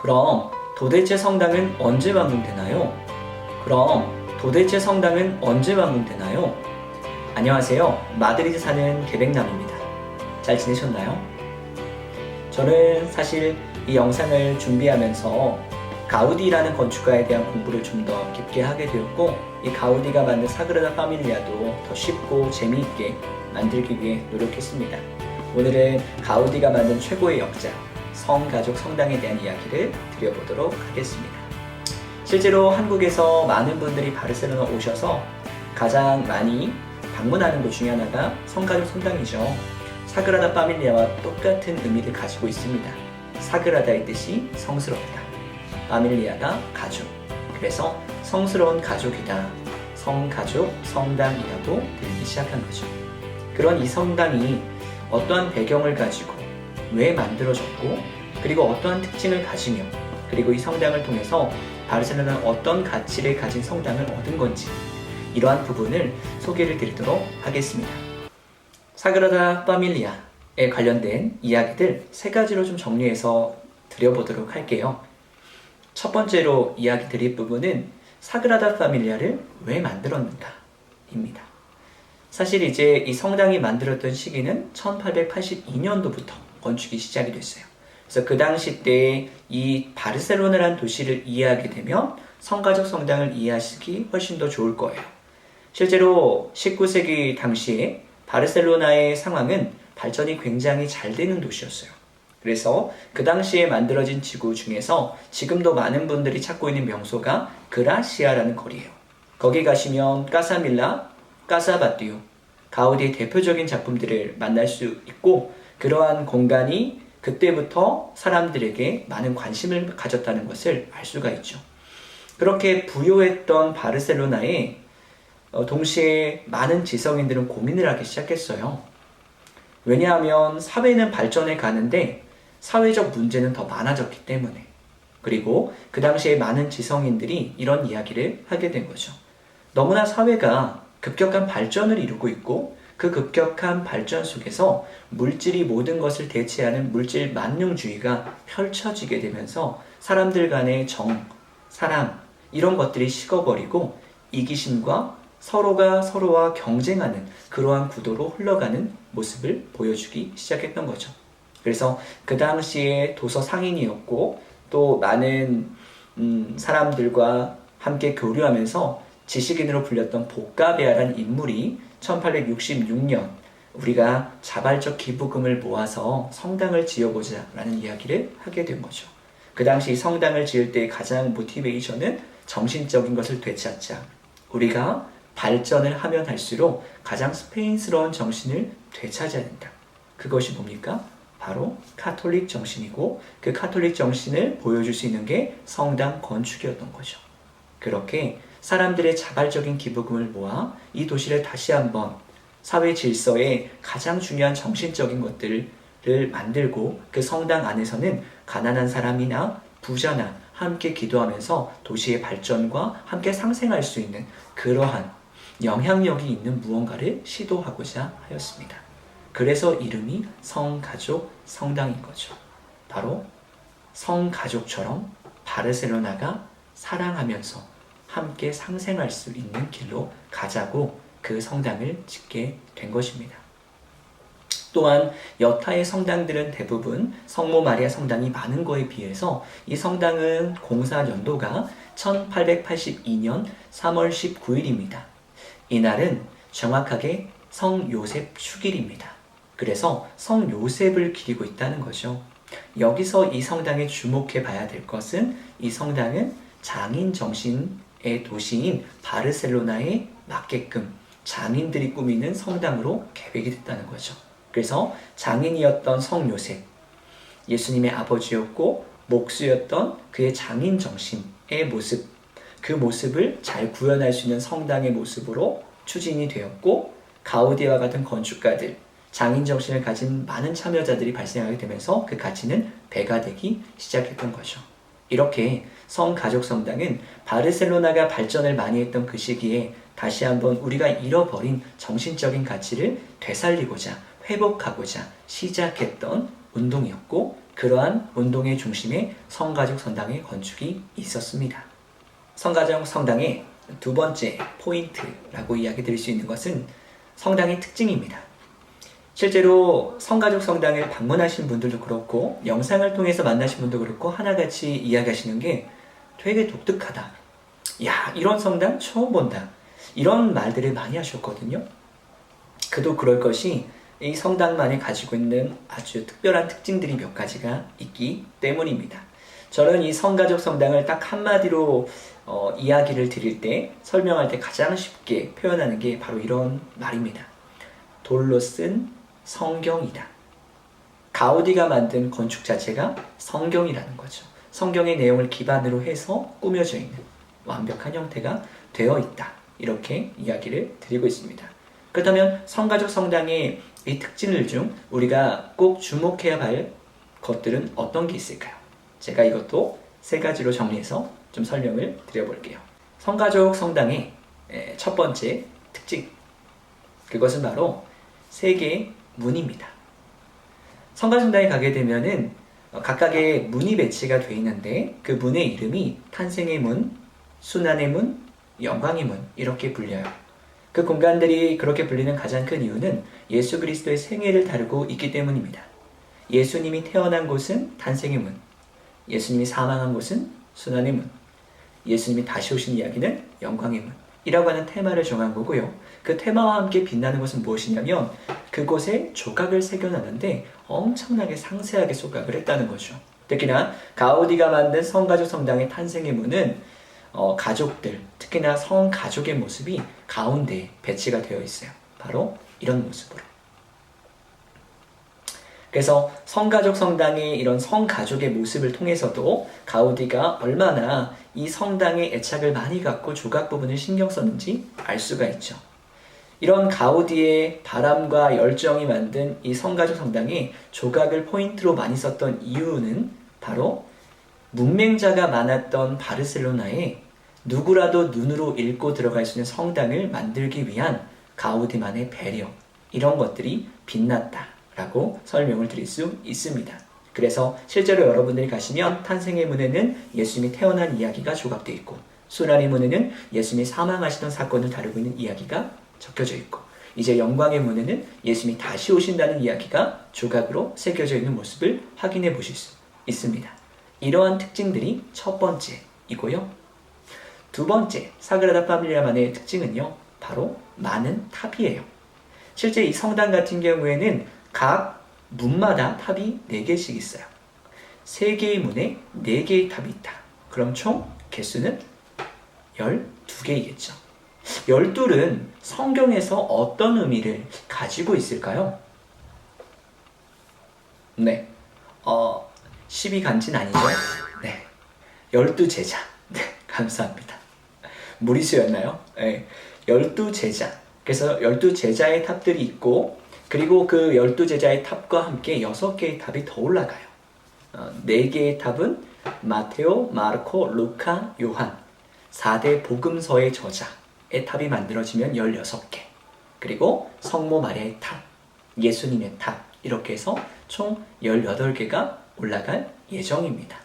그럼 도대체 성당은 언제 완공되나요? 그럼 도대체 성당은 언제 완공되나요? 안녕하세요. 마드리드 사는 계백남입니다. 잘 지내셨나요? 저는 사실 이 영상을 준비하면서 가우디라는 건축가에 대한 공부를 좀 더 깊게 하게 되었고, 이 가우디가 만든 사그라다 파밀리아도 더 쉽고 재미있게 만들기 위해 노력했습니다. 오늘은 가우디가 만든 최고의 역작, 성가족 성당에 대한 이야기를 드려보도록 하겠습니다. 실제로 한국에서 많은 분들이 바르셀로나 오셔서 가장 많이 방문하는 곳 중에 하나가 성가족 성당이죠. 사그라다 파밀리아와 똑같은 의미를 가지고 있습니다. 사그라다의 뜻이 성스럽다, 파밀리아가 가족, 그래서 성스러운 가족이다, 성가족 성당이라고 불리기 시작한 거죠. 그런 이 성당이 어떠한 배경을 가지고 왜 만들어졌고, 그리고 어떠한 특징을 가지며, 그리고 이 성당을 통해서 바르셀로나는 어떤 가치를 가진 성당을 얻은 건지, 이러한 부분을 소개를 드리도록 하겠습니다. 사그라다 파밀리아에 관련된 이야기들 세 가지로 좀 정리해서 드려보도록 할게요. 첫 번째로 이야기 드릴 부분은 사그라다 파밀리아를 왜 만들었는가 입니다. 사실 이제 이 성당이 만들었던 시기는 1882년도부터 건축이 시작이 됐어요. 그래서 그 당시 때에 이 바르셀로나라는 도시를 이해하게 되면 성가족 성당을 이해하시기 훨씬 더 좋을 거예요. 실제로 19세기 당시에 바르셀로나의 상황은 발전이 굉장히 잘 되는 도시였어요. 그래서 그 당시에 만들어진 지구 중에서 지금도 많은 분들이 찾고 있는 명소가 그라시아라는 거리예요. 거기 가시면 까사밀라, 까사바띠오, 가우디의 대표적인 작품들을 만날 수 있고, 그러한 공간이 그때부터 사람들에게 많은 관심을 가졌다는 것을 알 수가 있죠. 그렇게 부유했던 바르셀로나에 동시에 많은 지성인들은 고민을 하기 시작했어요. 왜냐하면 사회는 발전해 가는데 사회적 문제는 더 많아졌기 때문에. 그리고 그 당시에 많은 지성인들이 이런 이야기를 하게 된 거죠. 너무나 사회가 급격한 발전을 이루고 있고, 그 급격한 발전 속에서 물질이 모든 것을 대체하는 물질 만능주의가 펼쳐지게 되면서 사람들 간의 정, 사랑, 이런 것들이 식어버리고 이기심과 서로가 서로와 경쟁하는 그러한 구도로 흘러가는 모습을 보여주기 시작했던 거죠. 그래서 그 당시에 도서 상인이었고, 또 많은 사람들과 함께 교류하면서 지식인으로 불렸던 보카베아라는 인물이 1866년 우리가 자발적 기부금을 모아서 성당을 지어보자 라는 이야기를 하게 된 거죠. 그 당시 성당을 지을 때의 가장 모티베이션은 정신적인 것을 되찾자, 우리가 발전을 하면 할수록 가장 스페인스러운 정신을 되찾아야 된다. 그것이 뭡니까? 바로 카톨릭 정신이고, 그 카톨릭 정신을 보여줄 수 있는 게 성당 건축이었던 거죠. 그렇게 사람들의 자발적인 기부금을 모아 이 도시를 다시 한번 사회 질서의 가장 중요한 정신적인 것들을 만들고, 그 성당 안에서는 가난한 사람이나 부자나 함께 기도하면서 도시의 발전과 함께 상생할 수 있는 그러한 영향력이 있는 무언가를 시도하고자 하였습니다. 그래서 이름이 성가족 성당인 거죠. 바로 성가족처럼 바르셀로나가 사랑하면서 함께 상생할 수 있는 길로 가자고 그 성당을 짓게 된 것입니다. 또한 여타의 성당들은 대부분 성모 마리아 성당이 많은 거에 비해서 이 성당은 공사 연도가 1882년 3월 19일입니다. 이날은 정확하게 성 요셉 축일입니다. 그래서 성 요셉을 기리고 있다는 거죠. 여기서 이 성당에 주목해 봐야 될 것은, 이 성당은 장인 정신의 도시인 바르셀로나에 맞게끔 장인들이 꾸미는 성당으로 계획이 됐다는 거죠. 그래서 장인이었던 성 요셉, 예수님의 아버지였고 목수였던 그의 장인 정신의 모습, 그 모습을 잘 구현할 수 있는 성당의 모습으로 추진이 되었고, 가우디와 같은 건축가들, 장인 정신을 가진 많은 참여자들이 발생하게 되면서 그 가치는 배가 되기 시작했던 거죠. 이렇게 성가족 성당은 바르셀로나가 발전을 많이 했던 그 시기에 다시 한번 우리가 잃어버린 정신적인 가치를 되살리고자, 회복하고자 시작했던 운동이었고, 그러한 운동의 중심에 성가족 성당의 건축이 있었습니다. 성가족 성당의 두 번째 포인트라고 이야기 드릴 수 있는 것은 성당의 특징입니다. 실제로 성가족 성당을 방문하신 분들도 그렇고 영상을 통해서 만나신 분도 그렇고 하나같이 이야기하시는 게 되게 독특하다. 야, 이런 성당 처음 본다. 이런 말들을 많이 하셨거든요. 그도 그럴 것이 이 성당만이 가지고 있는 아주 특별한 특징들이 몇 가지가 있기 때문입니다. 저는 이 성가족 성당을 딱 한마디로 이야기를 드릴 때, 설명할 때 가장 쉽게 표현하는 게 바로 이런 말입니다. 돌로 쓴 성경이다. 가우디가 만든 건축 자체가 성경이라는 거죠. 성경의 내용을 기반으로 해서 꾸며져 있는 완벽한 형태가 되어 있다. 이렇게 이야기를 드리고 있습니다. 그렇다면 성가족 성당의 이 특징들 중 우리가 꼭 주목해야 할 것들은 어떤 게 있을까요? 제가 이것도 세 가지로 정리해서 좀 설명을 드려볼게요. 성가족 성당의 첫 번째 특징, 그것은 바로 세 개의 문입니다. 성가족 성당에 가게 되면은 각각의 문이 배치가 되어 있는데 그 문의 이름이 탄생의 문, 순환의 문, 영광의 문 이렇게 불려요. 그 공간들이 그렇게 불리는 가장 큰 이유는 예수 그리스도의 생애를 다루고 있기 때문입니다. 예수님이 태어난 곳은 탄생의 문, 예수님이 사망한 곳은 순환의 문, 예수님이 다시 오신 이야기는 영광의 문 이라고 하는 테마를 정한 거고요. 그 테마와 함께 빛나는 것은 무엇이냐면 그곳에 조각을 새겨놨는데 엄청나게 상세하게 조각을 했다는 거죠. 특히나 가우디가 만든 성가족 성당의 탄생의 문은 가족들, 특히나 성가족의 모습이 가운데에 배치가 되어 있어요. 바로 이런 모습으로. 그래서 성가족 성당의 이런 성가족의 모습을 통해서도 가우디가 얼마나 이 성당에 애착을 많이 갖고 조각 부분을 신경 썼는지 알 수가 있죠. 이런 가우디의 바람과 열정이 만든 이 성가족 성당에 조각을 포인트로 많이 썼던 이유는 바로 문맹자가 많았던 바르셀로나에 누구라도 눈으로 읽고 들어갈 수 있는 성당을 만들기 위한 가우디만의 배려, 이런 것들이 빛났다라고 설명을 드릴 수 있습니다. 그래서 실제로 여러분들이 가시면 탄생의 문에는 예수님이 태어난 이야기가 조각되어 있고 순환의 문에는 예수님이 사망하시던 사건을 다루고 있는 이야기가 적혀져 있고 이제 영광의 문에는 예수님이 다시 오신다는 이야기가 조각으로 새겨져 있는 모습을 확인해 보실 수 있습니다. 이러한 특징들이 첫 번째이고요. 두 번째, 사그라다 파밀리아만의 특징은요, 바로 많은 탑이에요. 실제 이 성당 같은 경우에는 각 문마다 탑이 4개씩 있어요. 3개의 문에 4개의 탑이 있다. 그럼 총 개수는 12개이겠죠. 12은 성경에서 어떤 의미를 가지고 있을까요? 네, 12간진 아니죠? 네, 12제자. 네, 감사합니다. 무리수였나요? 네, 12제자. 그래서 12제자의 탑들이 있고 그리고 그 12제자의 탑과 함께 6개의 탑이 더 올라가요. 4개의 탑은 마테오, 마르코, 루카, 요한 4대 복음서의 저자의 탑이 만들어지면 16개, 그리고 성모 마리아의 탑, 예수님의 탑, 이렇게 해서 총 18개가 올라갈 예정입니다.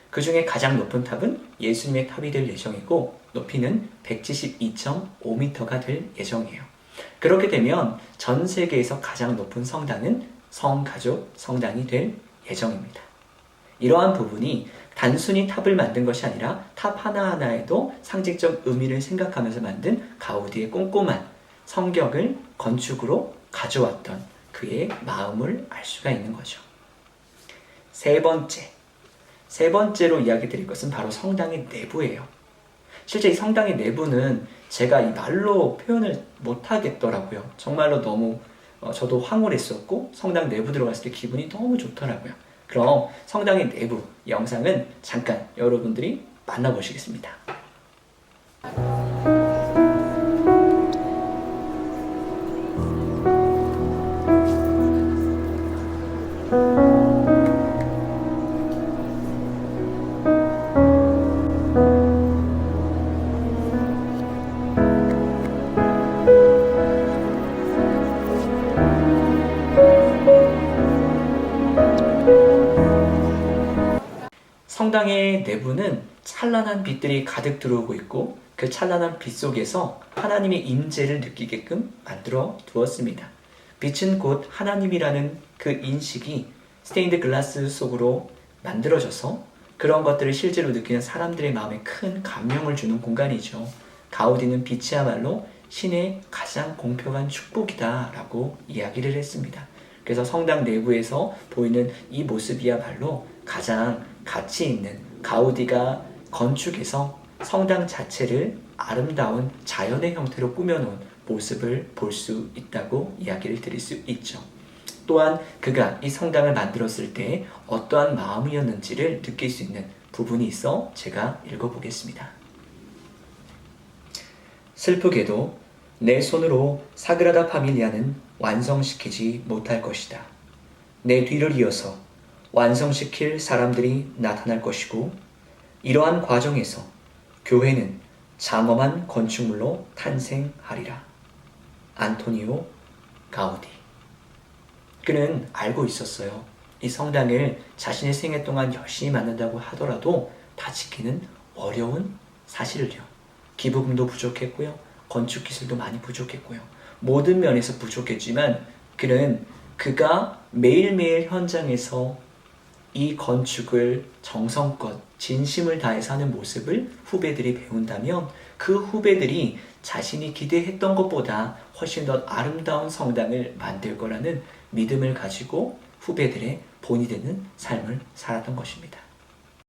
그 중에 가장 높은 탑은 예수님의 탑이 될 예정이고 높이는 172.5m가 될 예정이에요. 그렇게 되면 전 세계에서 가장 높은 성당은 성가족 성당이 될 예정입니다. 이러한 부분이 단순히 탑을 만든 것이 아니라 탑 하나하나에도 상징적 의미를 생각하면서 만든 가우디의 꼼꼼한 성경을 건축으로 가져왔던 그의 마음을 알 수가 있는 거죠. 세 번째로 이야기 드릴 것은 바로 성당의 내부예요. 실제 이 성당의 내부는 제가 이 말로 표현을 못 하겠더라고요. 정말로 너무 저도 황홀했었고 성당 내부 들어갔을 때 기분이 너무 좋더라고요. 그럼 성당의 내부 영상은 잠깐 여러분들이 만나보시겠습니다. 성당의 내부는 찬란한 빛들이 가득 들어오고 있고 그 찬란한 빛 속에서 하나님의 임재를 느끼게끔 만들어 두었습니다. 빛은 곧 하나님이라는 그 인식이 스테인드 글라스 속으로 만들어져서 그런 것들을 실제로 느끼는 사람들의 마음에 큰 감명을 주는 공간이죠. 가우디는 빛이야말로 신의 가장 공평한 축복이다 라고 이야기를 했습니다. 그래서 성당 내부에서 보이는 이 모습이야말로 가장 가치 있는 가우디가 건축해서 성당 자체를 아름다운 자연의 형태로 꾸며놓은 모습을 볼 수 있다고 이야기를 드릴 수 있죠. 또한 그가 이 성당을 만들었을 때 어떠한 마음이었는지를 느낄 수 있는 부분이 있어 제가 읽어보겠습니다. 슬프게도 내 손으로 사그라다 파밀리아는 완성시키지 못할 것이다. 내 뒤를 이어서 완성시킬 사람들이 나타날 것이고 이러한 과정에서 교회는 장엄한 건축물로 탄생하리라. 안토니오 가우디. 그는 알고 있었어요. 이 성당을 자신의 생애 동안 열심히 만든다고 하더라도 다 지키는 어려운 사실을요. 기부금도 부족했고요. 건축 기술도 많이 부족했고요. 모든 면에서 부족했지만 그가 매일매일 현장에서 이 건축을 정성껏 진심을 다해서 하는 모습을 후배들이 배운다면 그 후배들이 자신이 기대했던 것보다 훨씬 더 아름다운 성당을 만들 거라는 믿음을 가지고 후배들의 본이 되는 삶을 살았던 것입니다.